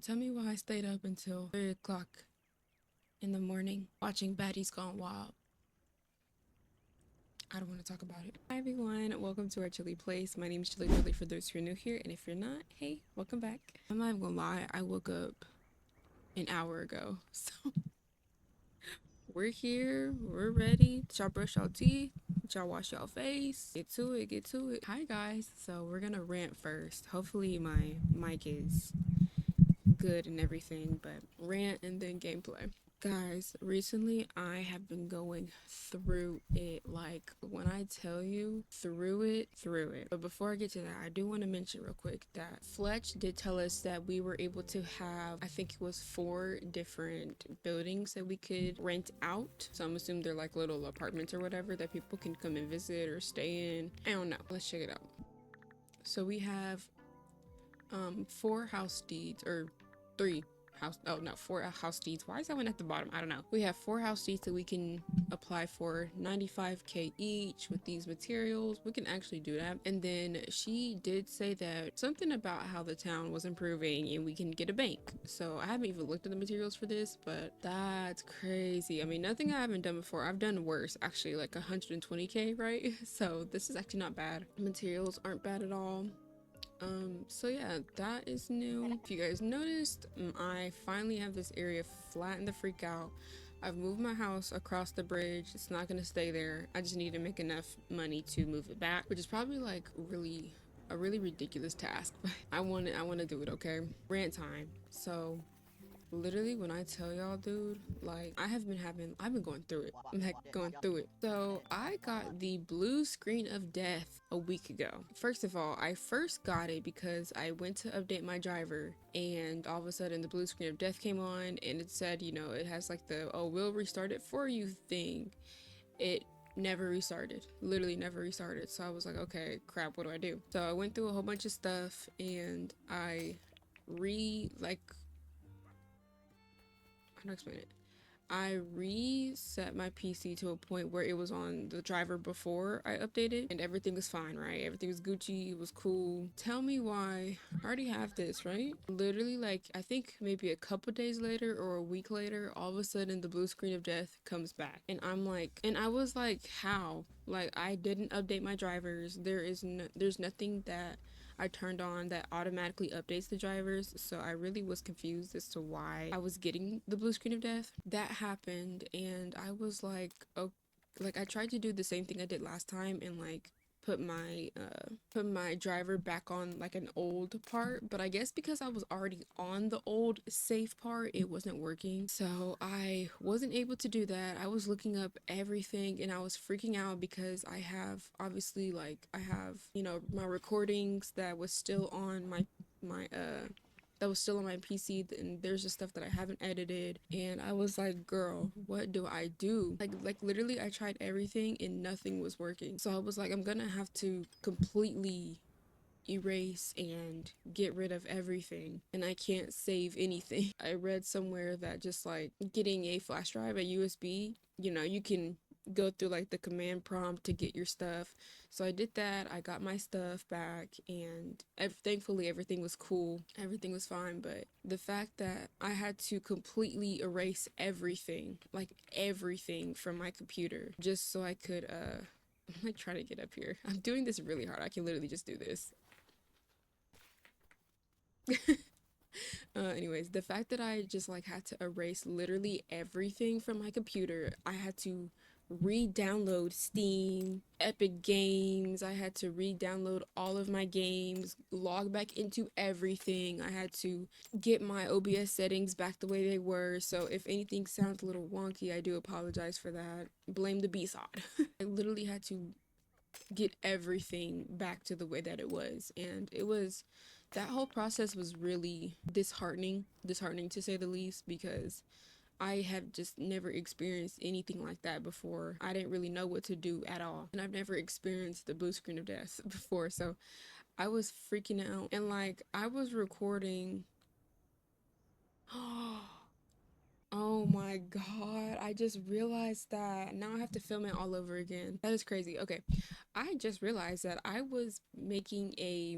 tell me why I stayed up until 3 o'clock in the morning watching Baddies Gone Wild. I don't want to talk about it. Hi everyone, welcome to our chilly place. My name is Chilly Chilly for those who are new here, and if you're not, hey, welcome back. I'm not even gonna lie, I woke up an hour ago, so we're here, we're ready. Did y'all brush y'all teeth? Did y'all wash y'all face? Get to it, get to it. Hi guys, so we're gonna rant first. Hopefully my mic is good and everything, but rant and then gameplay. Guys, recently I have been going through it. Like, when I tell you through it. But before I get to that, I do want to mention real quick that Fletch did tell us that we were able to have, I think it was 4 different buildings that we could rent out. So I'm assuming they're like little apartments or whatever that people can come and visit or stay in. I don't know. Let's check it out. So we have 4 house deeds, or 3 house, oh no, 4 house deeds. Why is that one at the bottom? I don't know. We have 4 house deeds that we can apply for, 95k each with these materials. We can actually do that. And then she did say that something about how the town was improving and we can get a bank. So I haven't even looked at the materials for this, but that's crazy. I mean, nothing I haven't done before. I've done worse, actually, like 120k, right? So this is actually not bad. Materials aren't bad at all. So yeah, that is new. If you guys noticed, I finally have this area flattened the freak out. I've moved my house across the bridge. It's not gonna stay there. I just need to make enough money to move it back, which is probably like a really ridiculous task, but I want to do it, okay? Rant time. So literally, when I tell y'all, dude, like, I've been going through it. I'm like going through it. So I got the blue screen of death a week ago. First of all, I first got it because I went to update my driver, and all of a sudden the blue screen of death came on, and it said, you know, it has like the, oh, we'll restart it for you thing. It never restarted, literally never restarted. So I was like, okay, crap, what do I do? So I went through a whole bunch of stuff, and I how to explain it? I reset my PC to a point where it was on the driver before I updated, and everything was fine, right? Everything was Gucci, it was cool. Tell me why. I already have this, right? Literally, like, I think maybe a couple days later or a week later, all of a sudden the blue screen of death comes back. And I'm like, and I was like, how? Like, I didn't update my drivers. There's nothing that I turned on that automatically updates the drivers, so I really was confused as to why I was getting the blue screen of death. That happened, and I was like, oh, like, I tried to do the same thing I did last time and like put my driver back on like an old part, but I guess because I was already on the old safe part, it wasn't working. So I wasn't able to do that. I was looking up everything and I was freaking out because I have, obviously, like, I have, you know, my recordings that was still on my PC, and there's just stuff that I haven't edited, and I was like, girl, what do I do? Like literally I tried everything and nothing was working. So I was like, I'm gonna have to completely erase and get rid of everything, and I can't save anything. I read somewhere that just like getting a flash drive, a USB, you know, you can go through like the command prompt to get your stuff. So I did that. I got my stuff back, and thankfully everything was cool. Everything was fine, but the fact that I had to completely erase everything, like everything from my computer, just so I could I'm like trying to get up here. I'm doing this really hard. I can literally just do this. Anyways, the fact that I just like had to erase literally everything from my computer. I had to re-download Steam, Epic Games. I had to re-download all of my games, log back into everything. I had to get my OBS settings back the way they were. So if anything sounds a little wonky, I do apologize for that. Blame the B-sod. I literally had to get everything back to the way that it was, and that whole process was really disheartening to say the least, because I have just never experienced anything like that before. I didn't really know what to do at all, and I've never experienced the blue screen of death before, so I was freaking out. And like, I was recording oh Oh my God. I just realized that. Now I have to film it all over again. That is crazy. Okay. I just realized that I was making a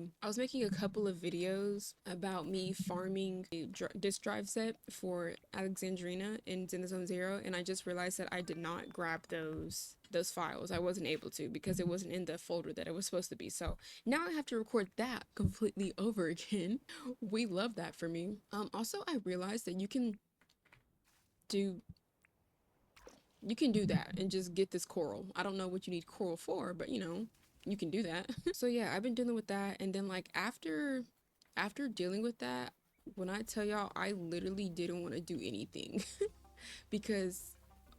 couple of videos about me farming a disk drive set for Alexandrina in Zenithzone Zero, and I just realized that I did not grab those files. I wasn't able to because it wasn't in the folder that it was supposed to be. So now I have to record that completely over again. We love that for me. Also I realized that do you can do that and just get this coral. I don't know what you need coral for, but you know, you can do that. So yeah, I've been dealing with that, and then like after dealing with that, when I tell y'all I literally didn't want to do anything because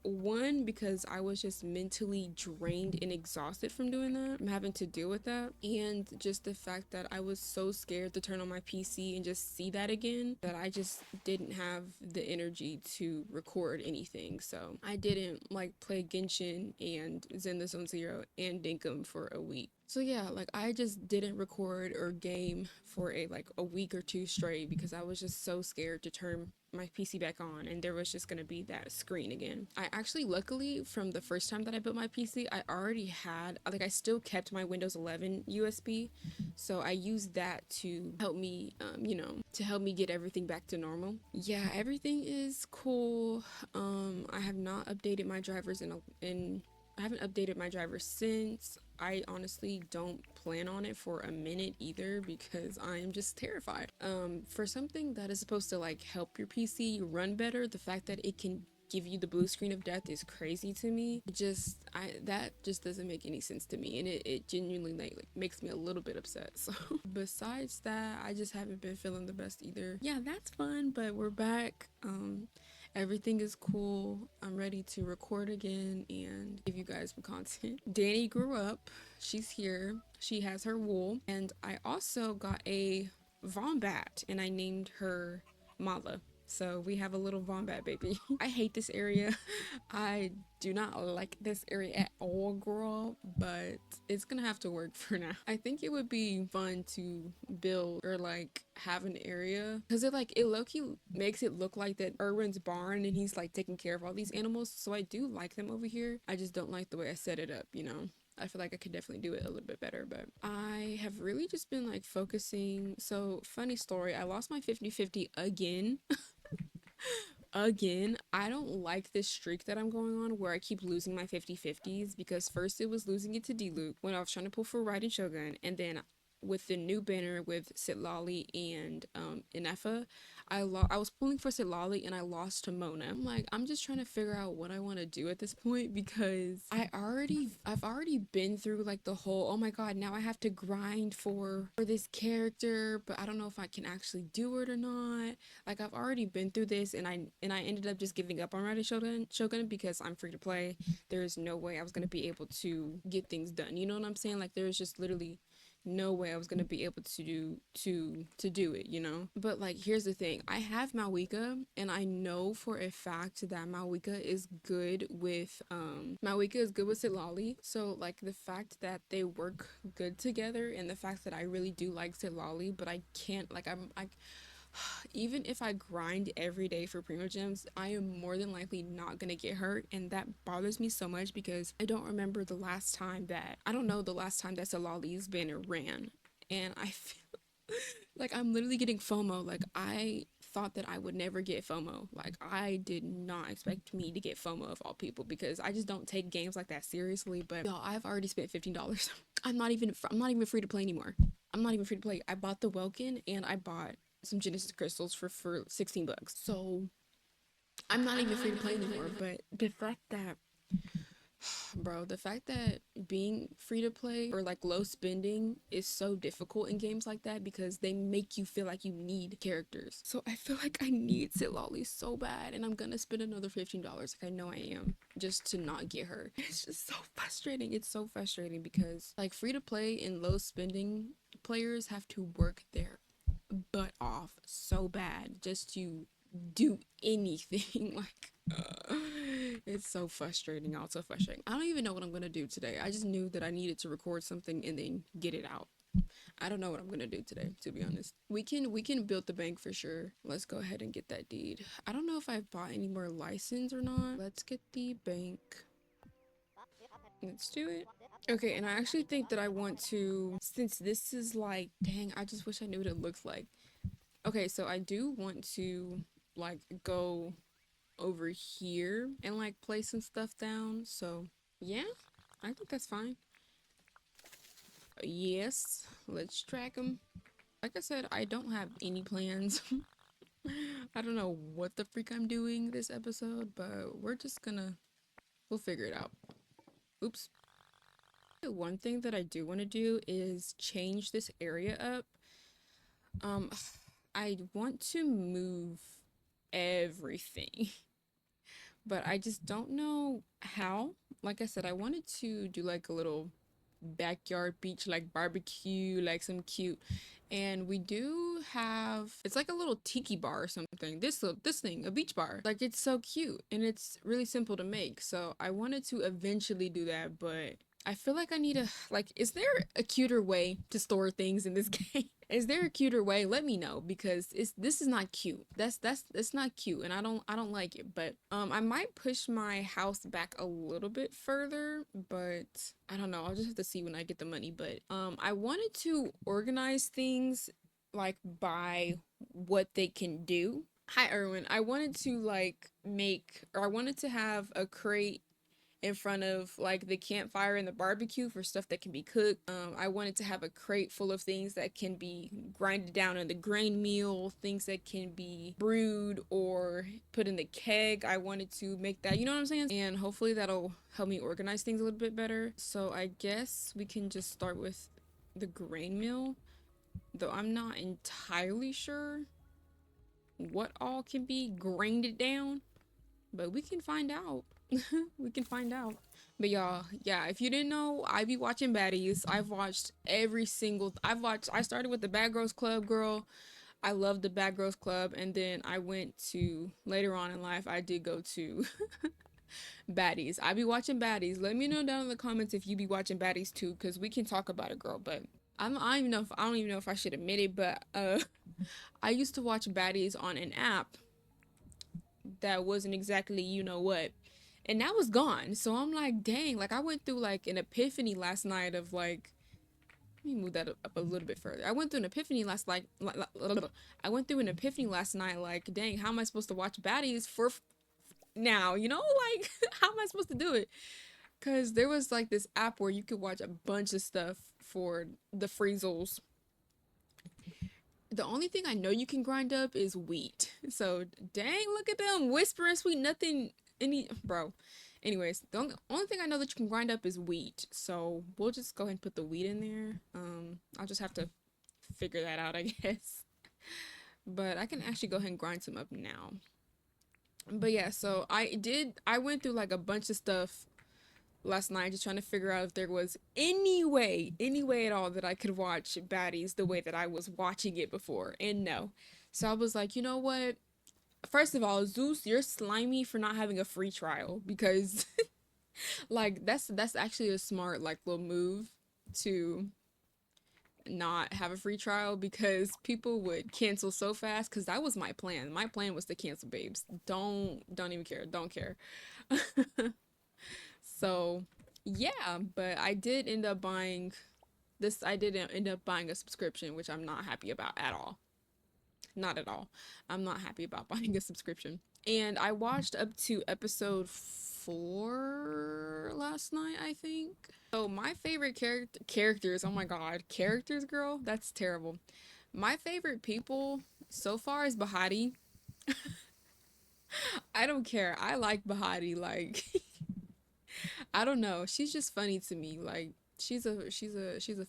one, because I was just mentally drained and exhausted from doing that. I'm having to deal with that. And just the fact that I was so scared to turn on my PC and just see that again, that I just didn't have the energy to record anything. So I didn't like play Genshin and Zen the Zone Zero and Dinkum for a week. So yeah, like I just didn't record or game for a week or two straight because I was just so scared to turn my PC back on and there was just gonna be that screen again. I actually, luckily, from the first time that I built my PC, I already had, like, I still kept my Windows 11 USB, so I used that to help me, to help me get everything back to normal. Yeah, everything is cool. I have not updated my drivers in I haven't updated my driver since. I honestly don't plan on it for a minute either because I am just terrified. For something that is supposed to like help your PC run better, the fact that it can give you the blue screen of death is crazy to me. That just doesn't make any sense to me, and it genuinely like makes me a little bit upset. So besides that, I just haven't been feeling the best either. Yeah, that's fun, but we're back. Everything is cool. I'm ready to record again and give you guys some content. Danny grew up. She's here. She has her wool. And I also got a Vombat and I named her Mala. So we have a little Vombat baby. I hate this area. I do not like this area at all, girl, but it's gonna have to work for now. I think it would be fun to build or like have an area because it low-key makes it look like that Erwin's barn and he's like taking care of all these animals. So I do like them over here. I just don't like the way I set it up, you know. I feel like I could definitely do it a little bit better, but I have really just been like focusing. So funny story, I lost my 50-50 again. Again, I don't like this streak that I'm going on where I keep losing my 50-50s because first it was losing it to D-Luke when I was trying to pull for Raiden Shogun, and then with the new banner with Sitlali and Inefa, I was pulling for Sitlali and I lost to Mona. I'm like, I'm just trying to figure out what I want to do at this point because I've already been through like the whole, oh my god, now I have to grind for this character, but I don't know if I can actually do it or not. Like I've already been through this, and I ended up just giving up on Raiden Shogun because I'm free to play. There's no way I was gonna be able to get things done. You know what I'm saying? Like there's just literally no way I was gonna be able to do it, you know. But like here's the thing, I have Malwika and I know for a fact that Malwika is good with Sitlali. So like the fact that they work good together and the fact that I really do like Sitlali, but I can't, like I even if I grind every day for Primo Gems, I am more than likely not gonna get hurt, and that bothers me so much because I don't remember the last time that Salali's banner ran, and I feel like I'm literally getting FOMO. Like I thought that I would never get FOMO. Like I did not expect me to get FOMO of all people because I just don't take games like that seriously. But y'all, I've already spent $15. I'm not even free to play anymore. I'm not even free to play. I bought the Welkin and I bought some Genesis crystals for $16. So I'm not even free to play anymore. But the fact that the fact that being free to play or like low spending is so difficult in games like that because they make you feel like you need characters. So I feel like I need Sitlali so bad, and I'm gonna spend another $15, like I know I am, just to not get her. It's just so frustrating. It's so frustrating because like free to play and low spending players have to work their butt off so bad just to do anything. Like it's so frustrating. Also frustrating. I don't even know what I'm gonna do today. I just knew that I needed to record something and then get it out. I don't know what I'm gonna do today, to be honest. We can build the bank for sure. Let's go ahead and get that deed. I don't know if I've bought any more license or not. Let's get the bank. Let's do it. Okay, and I actually think that I want to, since this is like, dang, I just wish I knew what it looks like. Okay, so I do want to like go over here and like place some stuff down. So yeah, I think that's fine. Yes, let's track them. Like I said, I don't have any plans. I don't know what the freak I'm doing this episode, but we'll figure it out. Oops. One thing that I do want to do is change this area up. Um, I want to move everything, but I just don't know how. Like I said, I wanted to do like a little backyard beach, like barbecue, like some cute. And we do have, it's like a little tiki bar or something. This thing, a beach bar. Like it's so cute and it's really simple to make. So I wanted to eventually do that, but I feel like I need a, like, is there a cuter way to store things in this game? Is there a cuter way? Let me know, because this is not cute. It's not cute, and I don't like it. But I might push my house back a little bit further, but I don't know. I'll just have to see when I get the money. But I wanted to organize things like by what they can do. Hi, Erwin. I wanted to like make, or I wanted to have a crate in front of like the campfire and the barbecue for stuff that can be cooked. I wanted to have a crate full of things that can be grinded down in the grain mill, things that can be brewed or put in the keg. I wanted to make that, you know what I'm saying? And hopefully that'll help me organize things a little bit better. So I guess we can just start with the grain mill, though I'm not entirely sure what all can be grained down, but we can find out. We can find out. But y'all, yeah, if you didn't know, I be watching baddies. I started with the Bad Girls Club girl. I loved the Bad Girls Club, and then I went to, later on in life, I did go to baddies. I be watching baddies. Let me know down in the comments if you be watching baddies too, because we can talk about it, girl. But I don't even know if I should admit it, but I used to watch baddies on an app that wasn't exactly you know what, and that was gone. So I'm like, dang, like I went through like an epiphany last night of like, let me move that up a little bit further. I went through an epiphany last like I went through an epiphany last night, like, dang, how am I supposed to watch baddies for now, you know, like how am I supposed to do it? Because there was like this app where you could watch a bunch of stuff for the freezels. The only thing I know you can grind up is wheat. So dang, look at them whispering sweet nothing any bro. Anyways, the only thing I know that you can grind up is wheat. So we'll just go ahead and put the wheat in there. I'll just have to figure that out, I guess. But I can actually go ahead and grind some up now. But yeah, so I went through like a bunch of stuff last night just trying to figure out if there was any way at all that I could watch baddies the way that I was watching it before. And no. So I was like, you know what? First of all, Zeus, you're slimy for not having a free trial, because like that's actually a smart like little move to not have a free trial, because people would cancel so fast, because that was my plan. My plan was to cancel babes. Don't even care. Don't care. So, yeah, but I did end up buying a subscription, which I'm not happy about at all. Not at all. I'm not happy about buying a subscription. And I watched up to episode 4 last night, I think. So my favorite characters, oh my god, characters, girl, that's terrible. My favorite people so far is Bahati. I don't care. I like Bahati, like I don't know. She's just funny to me. Like she's a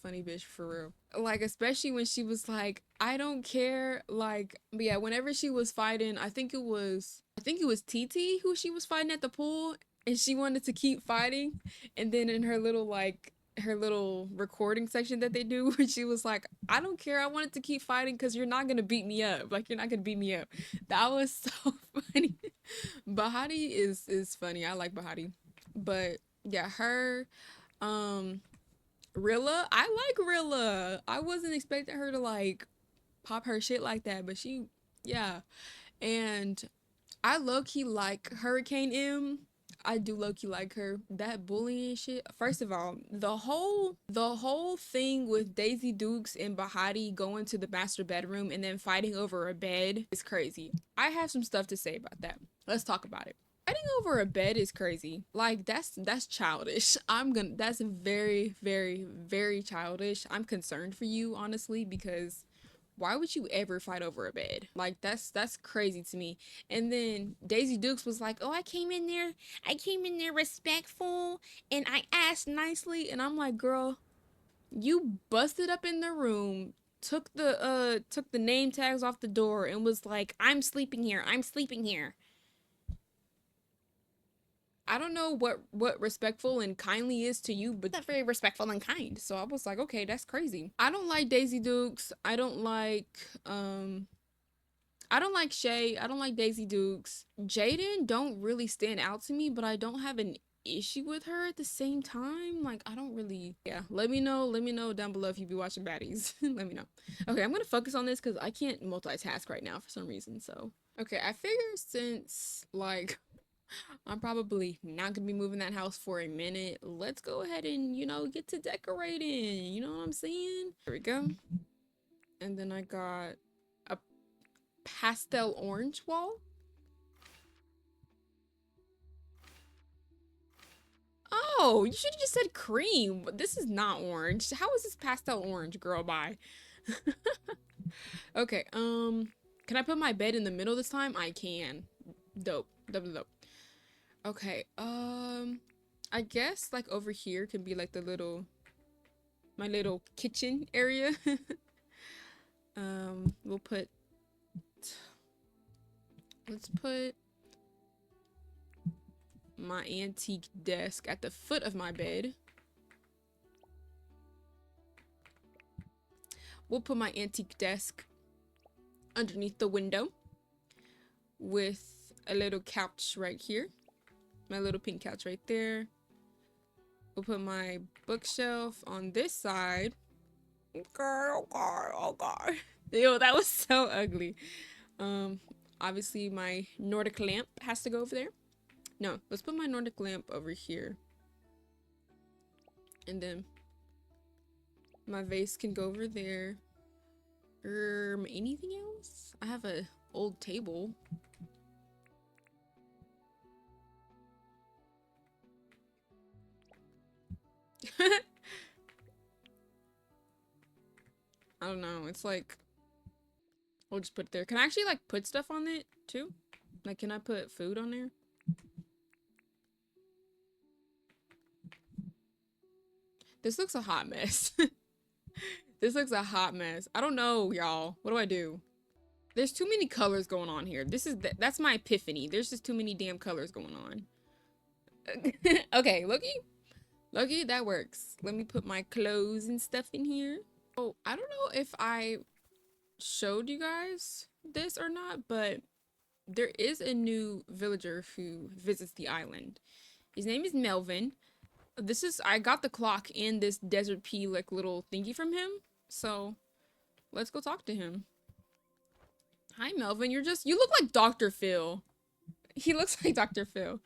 funny bitch for real. Like especially when she was like, I don't care. Like, but yeah, whenever she was fighting, I think it was TT who she was fighting at the pool, and she wanted to keep fighting, and then in her little recording section that they do, where she was like, I don't care. I wanted to keep fighting because you're not gonna beat me up. Like you're not gonna beat me up. That was so funny. Bahati is funny. I like Bahati. But yeah, her, um, Rilla, I like Rilla. I wasn't expecting her to like pop her shit like that, but she, yeah. And I low key like Hurricane M. I do low key like her. That bullying shit. First of all, the whole thing with Daisy Dukes and Bahati going to the master bedroom and then fighting over a bed is crazy. I have some stuff to say about that. Let's talk about it. Fighting over a bed is crazy. Like that's childish. That's very, very, very childish. I'm concerned for you, honestly, because why would you ever fight over a bed? Like that's crazy to me. And then Daisy Dukes was like, "Oh, I came in there respectful and I asked nicely." And I'm like, "Girl, you busted up in the room, took the name tags off the door and was like, "I'm sleeping here. I'm sleeping here." I don't know what respectful and kindly is to you, but that's very respectful and kind. So I was like, okay, that's crazy. I don't like Daisy Dukes. I don't like Shay. I don't like Daisy Dukes. Jaden don't really stand out to me, but I don't have an issue with her at the same time. Like, I don't really, yeah. Let me know down below if you be watching baddies. Let me know. Okay, I'm gonna focus on this because I can't multitask right now for some reason. So okay, I figure since like I'm probably not gonna be moving that house for a minute, let's go ahead and, get to decorating. You know what I'm saying? There we go. And then I got a pastel orange wall. Oh, you should have just said cream. This is not orange. How is this pastel orange, girl? Bye. Okay, can I put my bed in the middle this time? I can. Dope. Dope, dope, dope. Okay, I guess like over here can be like my little kitchen area. We'll put, let's put my antique desk at the foot of my bed. We'll put my antique desk underneath the window with a little couch right here. My little pink couch right there. We'll put my bookshelf on this side. Girl, oh god, oh god. Ew, that was so ugly. Obviously my Nordic lamp has to go over there. No, let's put my Nordic lamp over here. And then my vase can go over there. Anything else? I have a old table. I don't know. It's like, we'll just put it there. Can I actually like put stuff on it too? Like, can I put food on there? This looks a hot mess. This looks a hot mess. I don't know, y'all. What do I do? There's too many colors going on here. That's my epiphany. There's just too many damn colors going on. Okay, Loki, that works. Let me put my clothes and stuff in here. Oh, I don't know if I showed you guys this or not, but there is a new villager who visits the island. His name is Melvin. I got the clock and this desert pea like little thingy from him. So let's go talk to him. Hi Melvin, you look like Dr. Phil. He looks like Dr. Phil.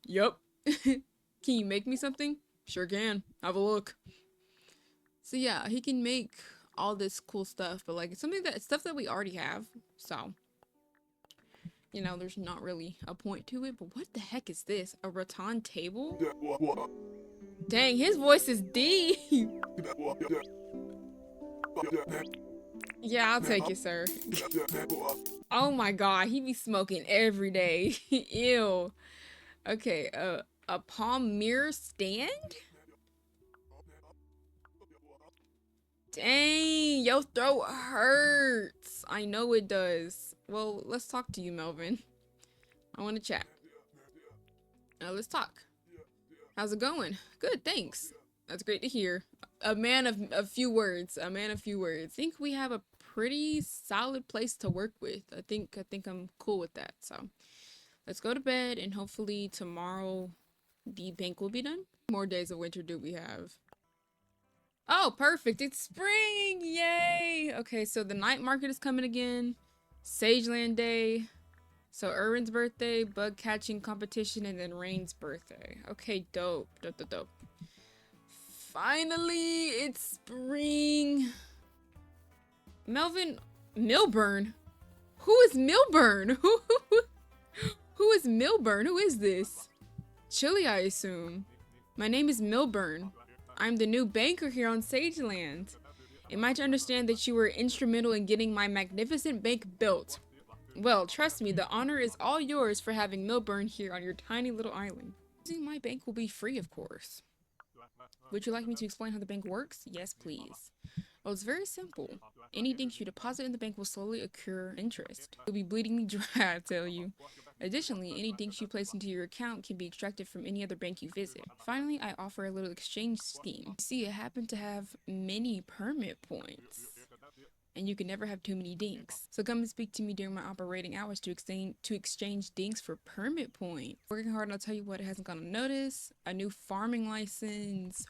Yup. Can you make me something? Sure can. Have a look. So yeah, he can make all this cool stuff, but like stuff that we already have. So, there's not really a point to it. But what the heck is this? A rattan table? Dang, his voice is deep. Yeah, I'll take it, sir. Oh my god, he be smoking every day. Ew. Okay, a palm mirror stand? Dang, your throat hurts. I know it does. Well, let's talk to you, Melvin. I want to chat. Let's talk. How's it going? Good, thanks. That's great to hear. A man of a few words. A man of few words. I think we have a pretty solid place to work with. I think I'm cool with that. So, let's go to bed and hopefully tomorrow the bank will be done. How many more days of winter do we have? Oh, perfect. It's spring. Yay. Okay, so the night market is coming again. Sageland Day. So Erin's birthday, bug catching competition, and then Rain's birthday. Okay, dope. Dope, dope, dope. Finally, it's spring. Melvin Milburn? Who is Milburn? Who is Milburn? Who is this? Chili, I assume. My name is Milburn. I'm the new banker here on Sageland. Am I to understand that you were instrumental in getting my magnificent bank built? Well, trust me, the honor is all yours for having Milburn here on your tiny little island. My bank will be free, of course. Would you like me to explain how the bank works? Yes, please. Well, it's very simple. Any dinks you deposit in the bank will slowly accrue interest. You'll be bleeding me dry, I tell you. Additionally, any dinks you place into your account can be extracted from any other bank you visit. Finally, I offer a little exchange scheme. See, it happened to have many permit points. And you can never have too many dinks. So come and speak to me during my operating hours to exchange dinks for permit points. Working hard, and I'll tell you what, it hasn't gone unnoticed. A new farming license.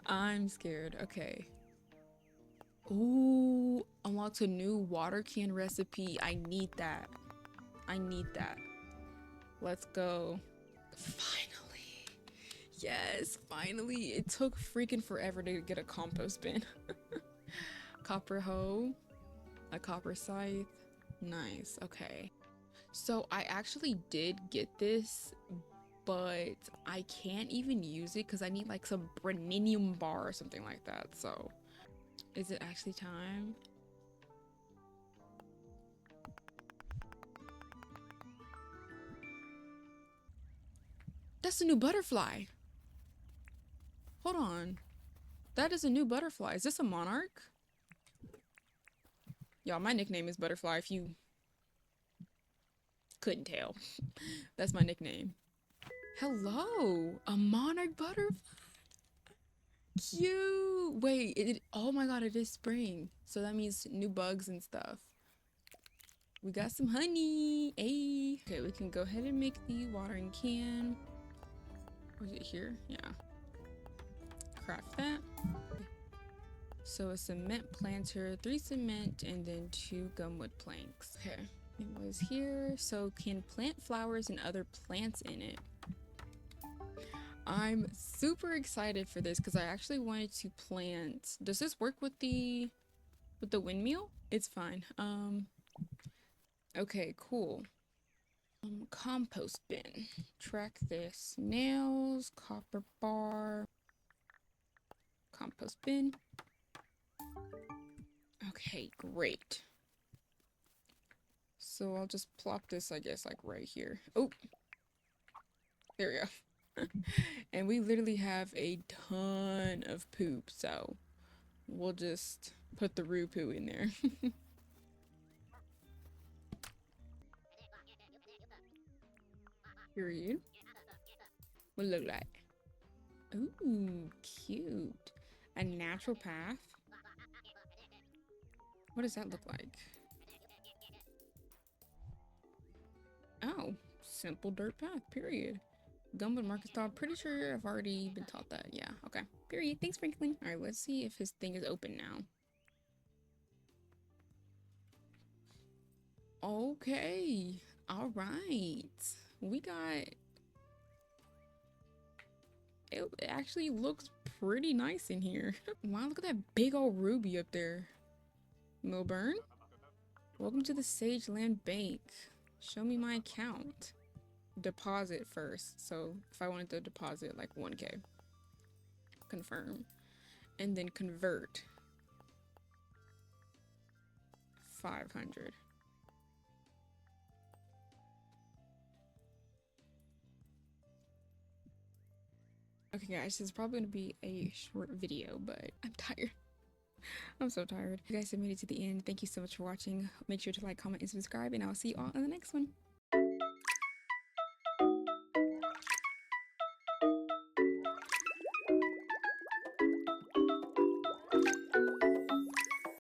I'm scared. Okay. Ooh, unlocks a new water can recipe. I need that. I need that. Let's go. Finally. Yes, finally. It took freaking forever to get a compost bin. Copper hoe, a copper scythe. Nice. Okay. So I actually did get this, but I can't even use it because I need like some breninium bar or something like that. So is it actually time? That's a new butterfly. Hold on. That is a new butterfly. Is this a monarch? Y'all, my nickname is Butterfly if you couldn't tell. That's my nickname. Hello, a monarch butterfly. Cute. Wait, oh my god, it is spring. So that means new bugs and stuff. We got some honey. Hey. Okay, we can go ahead and make the watering can. Was it here? Yeah. Craft that. So a cement planter, 3 cement, and then 2 gumwood planks. Okay, it was here. So can plant flowers and other plants in it. I'm super excited for this because I actually wanted to plant. Does this work with the windmill? It's fine. Okay, cool. Compost bin. Track this. Nails, copper bar. Compost bin. Okay, great. So I'll just plop this, I guess, like right here. Oh, there we go. And we literally have a ton of poop, so we'll just put the roo poo in there. Period. What it look like? Ooh, cute. A natural path. What does that look like? Oh, simple dirt path, period. Gumwood market style. Pretty sure I've already been taught that. Yeah, okay. Period. Thanks, Franklin. Alright, let's see if his thing is open now. Okay. Alright. We got... It actually looks pretty nice in here. Wow, look at that big old ruby up there. Milburn? Welcome to the Sageland Bank. Show me my account. Deposit first. So if I wanted to deposit like 1K. Confirm. And then convert. 500. Okay guys, this is probably going to be a short video, but I'm tired. I'm so tired. You guys have made it to the end. Thank you so much for watching. Make sure to like, comment, and subscribe, and I'll see you all in the next one.